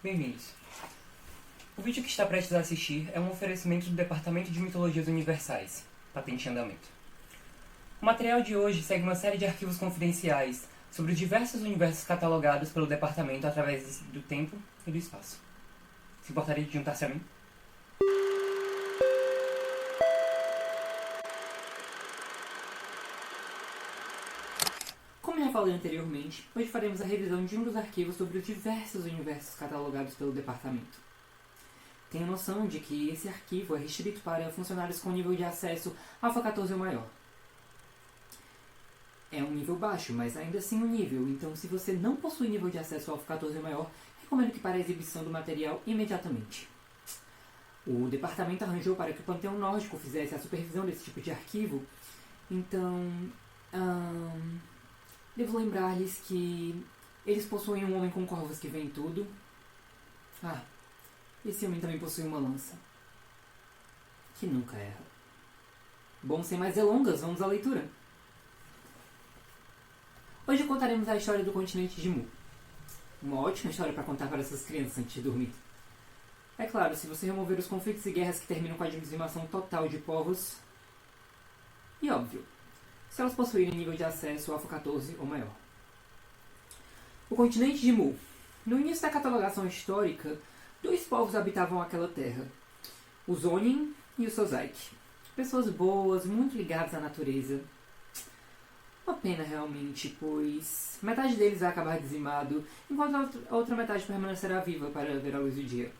Bem-vindos. O vídeo que está prestes a assistir é um oferecimento do Departamento de Mitologias Universais, patente em andamento. O material de hoje segue uma série de arquivos confidenciais sobre os diversos universos catalogados pelo departamento através do tempo e do espaço. Se importaria de juntar-se a mim? Como já falei anteriormente, hoje faremos a revisão de um dos arquivos sobre os diversos universos catalogados pelo departamento. Tenho noção de que esse arquivo é restrito para funcionários com nível de acesso Alpha 14 ou maior. É um nível baixo, mas ainda assim um nível, então se você não possui nível de acesso Alpha 14 ou maior, recomendo que pare a exibição do material imediatamente. O departamento arranjou para que o Panteão Nórdico fizesse a supervisão desse tipo de arquivo, então devo lembrar-lhes que eles possuem um homem com corvos que vê em tudo. Esse homem também possui uma lança, que nunca erra. Bom, sem mais delongas, vamos à leitura. Hoje contaremos a história do continente de Mu. Uma ótima história para contar para essas crianças antes de dormir. É claro, se você remover os conflitos e guerras que terminam com a dizimação total de povos. E óbvio, se elas possuírem nível de acesso Alpha 14 ou maior. O continente de Mu. No início da catalogação histórica, dois povos habitavam aquela terra. Os Onin e os Sozaik. Pessoas boas, muito ligadas à natureza. Uma pena realmente, pois metade deles vai acabar dizimado, enquanto a outra metade permanecerá viva para ver a luz do dia.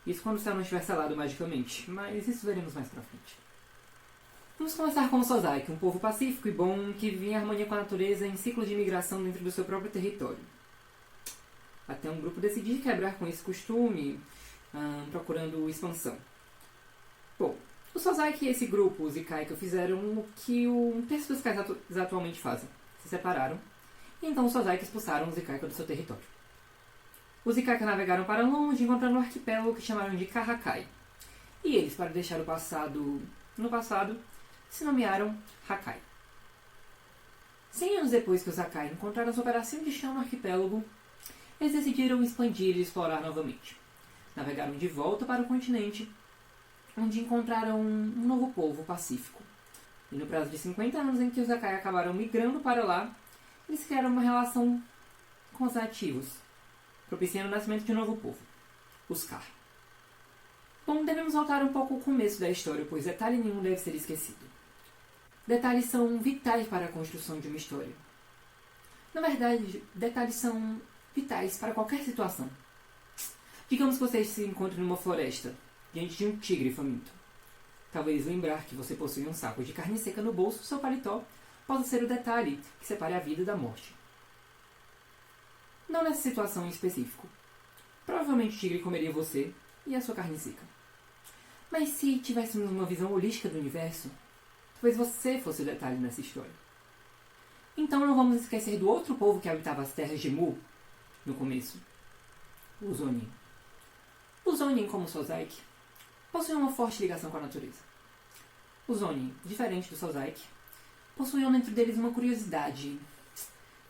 Isso quando o céu não estiver selado magicamente, mas isso veremos mais pra frente. Vamos começar com os Sozaik, um povo pacífico e bom que vive em harmonia com a natureza em ciclos de migração dentro do seu próprio território. Até um grupo decidir quebrar com esse costume, procurando expansão. Bom, os Sozaik e esse grupo, os Ikaika, fizeram o que um terço dos Kais atualmente fazem. Se separaram, e então os Sozaik expulsaram os Ikaika do seu território. Os Ikaika navegaram para longe, encontrando um arquipélago que chamaram de Kahakai. E eles, para deixar o passado no passado, se nomearam Hakai. 100 anos depois que os Hakai encontraram seu pedacinho de chão no arquipélago, eles decidiram expandir e explorar novamente. Navegaram de volta para o continente, onde encontraram um novo povo pacífico. E no prazo de 50 anos em que os Hakai acabaram migrando para lá, eles criaram uma relação com os nativos, propiciando o nascimento de um novo povo, os Kar. Bom, devemos voltar um pouco ao começo da história, pois detalhe nenhum deve ser esquecido. Detalhes são vitais para a construção de uma história. Na verdade, detalhes são vitais para qualquer situação. Digamos que você se encontre numa floresta, diante de um tigre faminto. Talvez lembrar que você possui um saco de carne seca no bolso do seu paletó possa ser o detalhe que separe a vida da morte. Não nessa situação em específico. Provavelmente o tigre comeria você e a sua carne seca. Mas se tivéssemos uma visão holística do universo, talvez você fosse o detalhe nessa história. Então não vamos esquecer do outro povo que habitava as terras de Mu no começo. Os Onin. Os Onin, como os Sozaik, possuíam uma forte ligação com a natureza. Os Onin, diferente dos Sozaik, possuíam dentro deles uma curiosidade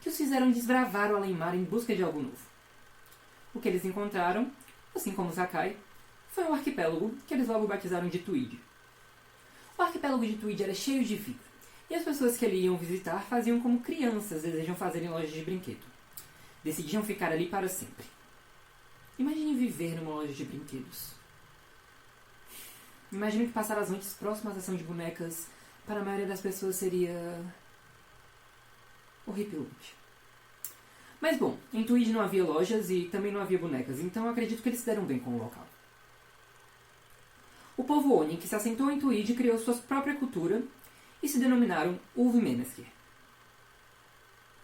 que os fizeram desbravar o além-mar em busca de algo novo. O que eles encontraram, assim como os Hakai, foi um arquipélago que eles logo batizaram de Tuid. O arquipélago de Tuid era cheio de vida, e as pessoas que ali iam visitar faziam como crianças desejam fazer em lojas de brinquedo. Decidiam ficar ali para sempre. Imagine viver numa loja de brinquedos. Imagine que passar as noites próximas à ação de bonecas para a maioria das pessoas seria horripilante. Mas bom, em Tuid não havia lojas e também não havia bonecas, então acredito que eles se deram bem com o local. O povo Oni, que se assentou em Tuid, criou sua própria cultura e se denominaram Ulvimeneskir.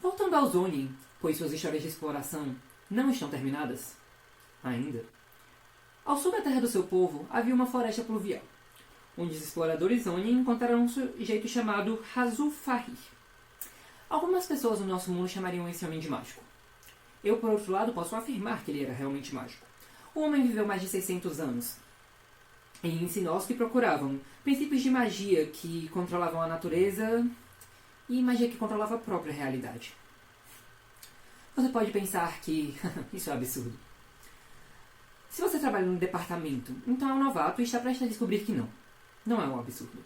Voltando aos Oni, pois suas histórias de exploração não estão terminadas ainda, ao sul da terra do seu povo havia uma floresta pluvial, onde os exploradores Oni encontraram um sujeito chamado Hazu-Fahir. Algumas pessoas no nosso mundo chamariam esse homem de mágico. Eu, por outro lado, posso afirmar que ele era realmente mágico. O homem viveu mais de 600 anos e ensinou aos que procuravam princípios de magia que controlavam a natureza e magia que controlava a própria realidade. Você pode pensar que isso é absurdo. Se você trabalha no departamento, então é um novato e está prestes a descobrir que não. Não é um absurdo.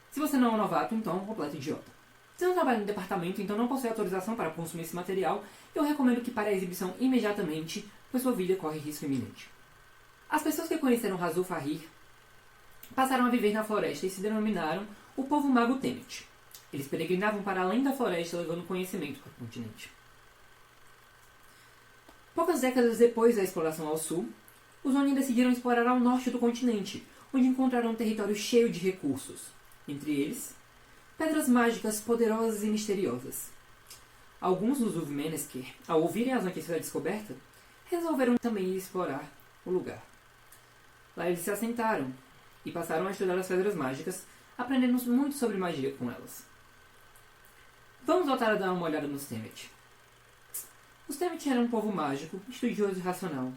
Se você não é um novato, então é um completo idiota. Se não trabalha no departamento, então não possui autorização para consumir esse material, eu recomendo que pare a exibição imediatamente, pois sua vida corre risco iminente. As pessoas que conheceram Rasul Fahir passaram a viver na floresta e se denominaram o povo mago Temet. Eles peregrinavam para além da floresta levando conhecimento para o continente. Poucas décadas depois da exploração ao sul, os Oni decidiram explorar ao norte do continente, onde encontraram um território cheio de recursos, entre eles, pedras mágicas poderosas e misteriosas. Alguns dos Ulvmeneskir, ao ouvirem as notícias da descoberta, resolveram também explorar o lugar. Lá eles se assentaram e passaram a estudar as pedras mágicas, aprendendo muito sobre magia com elas. Vamos voltar a dar uma olhada nos Temet. Os Temet eram um povo mágico, estudioso e racional.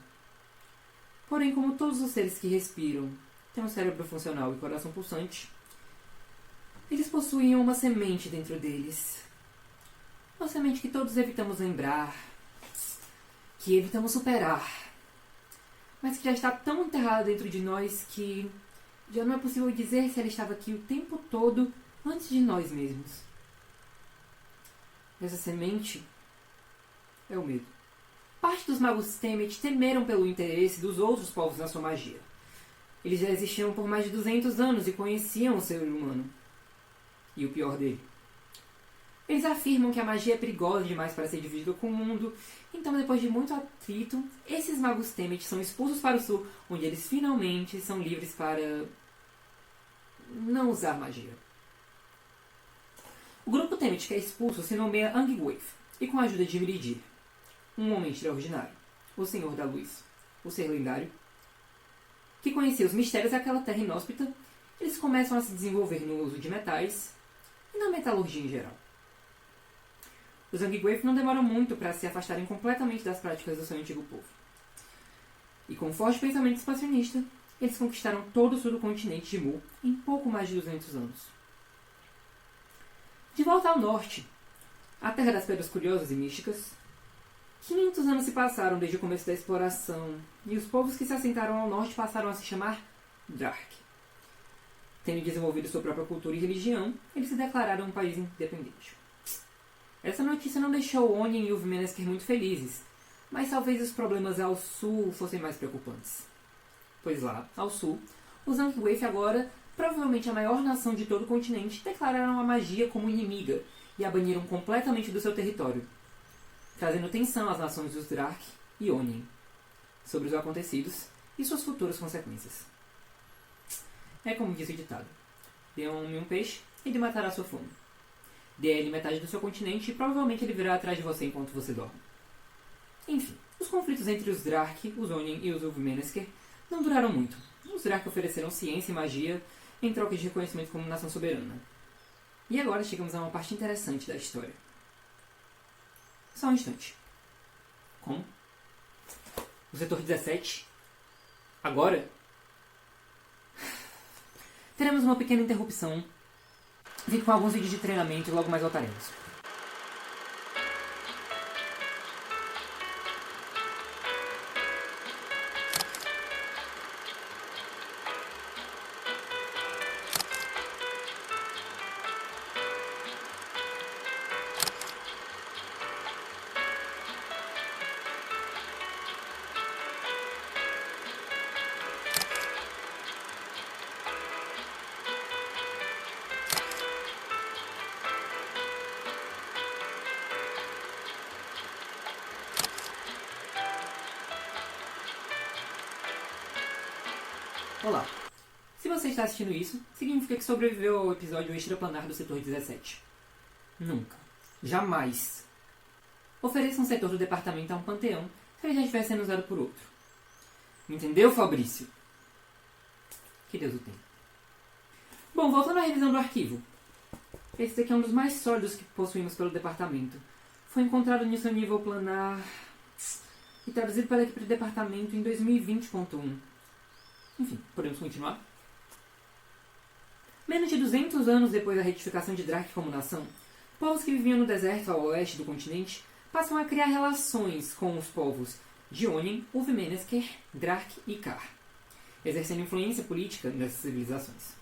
Porém, como todos os seres que respiram têm um cérebro funcional e coração pulsante, eles possuíam uma semente dentro deles. Uma semente que todos evitamos lembrar, que evitamos superar, mas que já está tão enterrada dentro de nós que já não é possível dizer se ela estava aqui o tempo todo antes de nós mesmos. Essa semente é o medo. Parte dos magos Temet temeram pelo interesse dos outros povos na sua magia. Eles já existiam por mais de 200 anos e conheciam o ser humano. E o pior dele. Eles afirmam que a magia é perigosa demais para ser dividida com o mundo, então depois de muito atrito, esses magos Temet são expulsos para o sul, onde eles finalmente são livres para não usar magia. O grupo Temet que é expulso se nomeia Angwave, e com a ajuda de Miridir, um homem extraordinário, o Senhor da Luz, o ser lendário, que conhecia os mistérios daquela terra inóspita, eles começam a se desenvolver no uso de metais e na metalurgia em geral. Os Angwave não demoram muito para se afastarem completamente das práticas do seu antigo povo. E com um forte pensamento expansionista, eles conquistaram todo o sul do continente de Mu em pouco mais de 200 anos. De volta ao norte, a terra das pedras curiosas e místicas, 500 anos se passaram desde o começo da exploração, e os povos que se assentaram ao norte passaram a se chamar Drakh. Tendo desenvolvido sua própria cultura e religião, eles se declararam um país independente. Essa notícia não deixou Onien e Ulvmeneskir muito felizes, mas talvez os problemas ao sul fossem mais preocupantes. Pois lá, ao sul, os Angwave agora, provavelmente a maior nação de todo o continente, declararam a magia como inimiga e a baniram completamente do seu território, trazendo tensão às nações dos Drakh e Onien sobre os acontecidos e suas futuras consequências. É como diz o ditado: dê a um homem um peixe e ele matará sua fome. Dê a ele metade do seu continente e provavelmente ele virá atrás de você enquanto você dorme. Enfim, os conflitos entre os Drakh, os Onien e os Ulvmeneskir não duraram muito. Os Drakh ofereceram ciência e magia em troca de reconhecimento como nação soberana. E agora chegamos a uma parte interessante da história. Só um instante. Como? O setor 17? Agora? Teremos uma pequena interrupção. Fique com alguns vídeos de treinamento e logo mais voltaremos. Olá. Se você está assistindo isso, significa que sobreviveu ao episódio extraplanar do setor 17. Nunca. Jamais. Ofereça um setor do departamento a um panteão se ele já estivesse sendo usado por outro. Entendeu, Fabrício? Que Deus o tenha. Bom, voltando à revisão do arquivo. Esse daqui é um dos mais sólidos que possuímos pelo departamento. Foi encontrado no seu nível planar e traduzido pela equipe do departamento em 2020.1. Enfim, podemos continuar? Menos de 200 anos depois da retificação de Drakh como nação, povos que viviam no deserto ao oeste do continente passam a criar relações com os povos de Onin, Ulvimenesker, Drak e Kar, exercendo influência política nessas civilizações.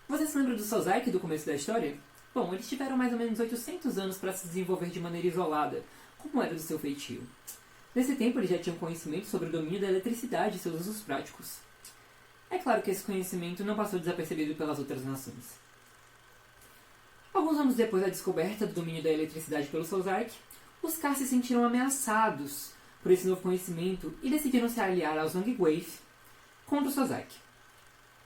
Você se lembra do Sozaik do começo da história? Bom, eles tiveram mais ou menos 800 anos para se desenvolver de maneira isolada, como era do seu feitio. Nesse tempo, eles já tinham conhecimento sobre o domínio da eletricidade e seus usos práticos. É claro que esse conhecimento não passou desapercebido pelas outras nações. Alguns anos depois da descoberta do domínio da eletricidade pelo Sozaik, os Kar se sentiram ameaçados por esse novo conhecimento e decidiram se aliar aos Zangief contra o Sozaik.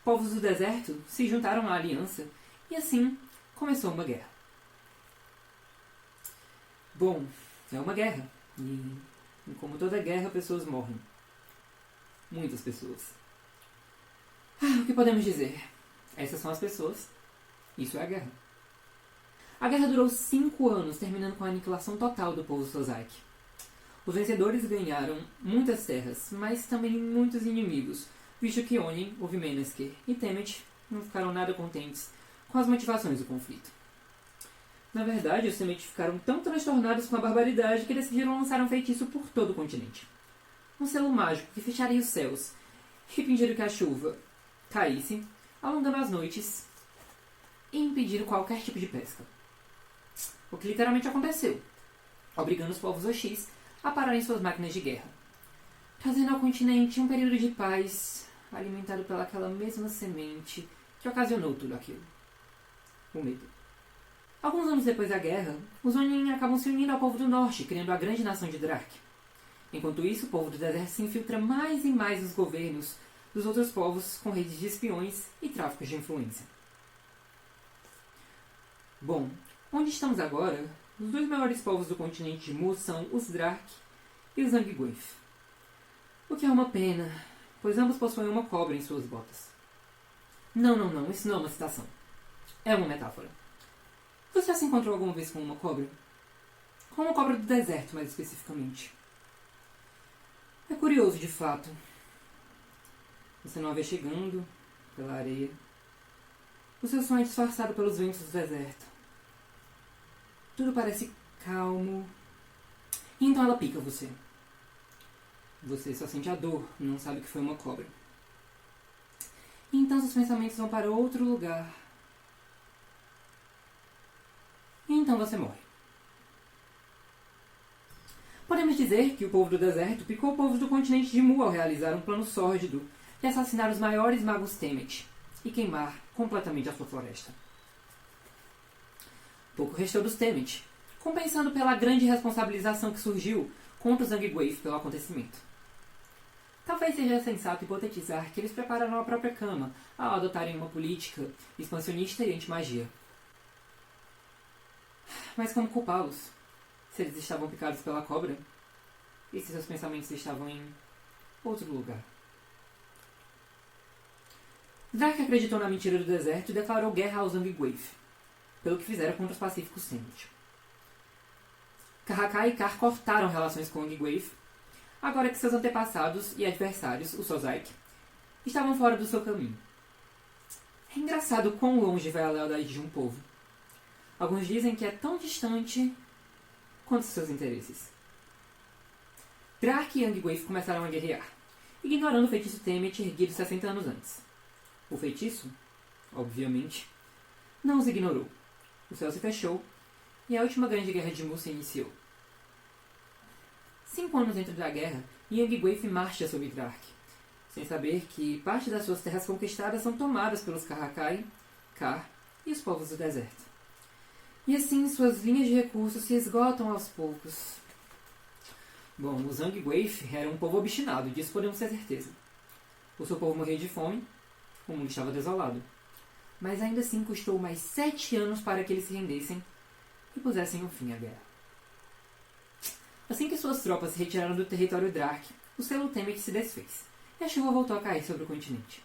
Povos do deserto se juntaram à aliança e assim começou uma guerra. Bom, é uma guerra e como toda guerra, pessoas morrem. Muitas pessoas. O que podemos dizer? Essas são as pessoas. Isso é a guerra. A guerra durou 5 anos, terminando com a aniquilação total do povo Sozaik. Os vencedores ganharam muitas terras, mas também muitos inimigos, visto que Onin, Ulvimenesker e Temet não ficaram nada contentes com as motivações do conflito. Na verdade, os Temet ficaram tão transtornados com a barbaridade que decidiram lançar um feitiço por todo o continente. Um selo mágico que fecharia os céus e impediria que a chuva caísse, alongando as noites e impedindo qualquer tipo de pesca. O que literalmente aconteceu, obrigando os povos Oxis a pararem suas máquinas de guerra, trazendo ao continente um período de paz alimentado pelaquela mesma semente que ocasionou tudo aquilo. O medo. Alguns anos depois da guerra, os Onin acabam se unindo ao povo do norte, criando a grande nação de Drak. Enquanto isso, o povo do deserto se infiltra mais e mais nos governos dos outros povos com redes de espiões e tráficos de influência. Bom, onde estamos agora, os dois maiores povos do continente de Mu são os Drak e os Zangief. O que é uma pena, pois ambos possuem uma cobra em suas botas. Não, isso não é uma citação. É uma metáfora. Você já se encontrou alguma vez com uma cobra? Com uma cobra do deserto, mais especificamente. É curioso, de fato. Você não a vê chegando pela areia. O seu som é disfarçado pelos ventos do deserto. Tudo parece calmo. E então ela pica você. Você só sente a dor, não sabe que foi uma cobra. E então seus pensamentos vão para outro lugar. E então você morre. Podemos dizer que o povo do deserto picou o povo do continente de Mu ao realizar um plano sórdido de assassinar os maiores magos Temet e queimar completamente a sua floresta. Pouco restou dos Temet, compensando pela grande responsabilização que surgiu contra os Zangief pelo acontecimento. Talvez seja sensato hipotetizar que eles prepararam a própria cama ao adotarem uma política expansionista e anti-magia. Mas como culpá-los? Se eles estavam picados pela cobra? E se seus pensamentos estavam em outro lugar? Drak acreditou na mentira do deserto e declarou guerra aos Zangief, pelo que fizeram contra os pacíficos Temet. Kahakai e Kar cortaram relações com Zangief, agora que seus antepassados e adversários, os Sozaik, estavam fora do seu caminho. É engraçado quão longe vai a lealdade de um povo. Alguns dizem que é tão distante quanto seus interesses. Drak e Zangief começaram a guerrear, ignorando o feitiço Temet erguido 60 anos antes. O feitiço, obviamente, não os ignorou. O céu se fechou e a última grande guerra de Mu se iniciou. 5 anos dentro da guerra, Zangief marcha sobre Drak, sem saber que parte das suas terras conquistadas são tomadas pelos Kahakai, Kar e os povos do deserto. E assim suas linhas de recursos se esgotam aos poucos. Bom, os Zangief eram um povo obstinado, disso podemos ter certeza. O seu povo morria de fome, o mundo estava desolado. Mas ainda assim custou mais 7 anos para que eles se rendessem e pusessem um fim à guerra. Assim que suas tropas se retiraram do território Drak, o selo Temet se desfez e a chuva voltou a cair sobre o continente.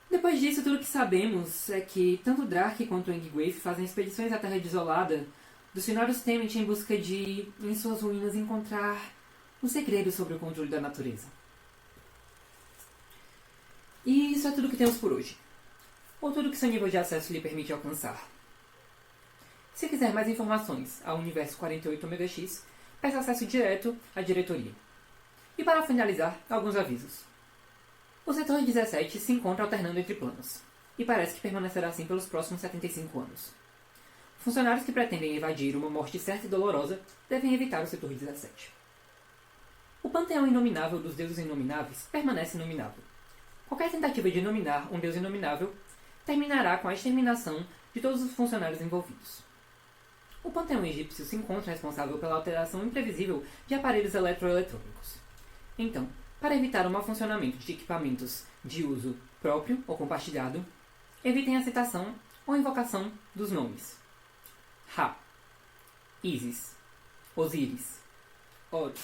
Depois disso, tudo o que sabemos é que tanto Drak quanto Zangief fazem expedições à Terra Desolada dos Finórios Temet em busca de, em suas ruínas, encontrar um segredo sobre o controle da natureza. E isso é tudo que temos por hoje. Ou tudo que seu nível de acesso lhe permite alcançar. Se quiser mais informações ao Universo 48 OmegaX, peça acesso direto à diretoria. E para finalizar, alguns avisos. O setor 17 se encontra alternando entre planos, e parece que permanecerá assim pelos próximos 75 anos. Funcionários que pretendem evadir uma morte certa e dolorosa devem evitar o setor 17. O panteão inominável dos deuses inomináveis permanece inominável. Qualquer tentativa de nominar um deus inominável terminará com a exterminação de todos os funcionários envolvidos. O panteão egípcio se encontra responsável pela alteração imprevisível de aparelhos eletroeletrônicos. Então, para evitar o mau funcionamento de equipamentos de uso próprio ou compartilhado, evitem a citação ou invocação dos nomes Ra, Ísis, Osíris, Horus,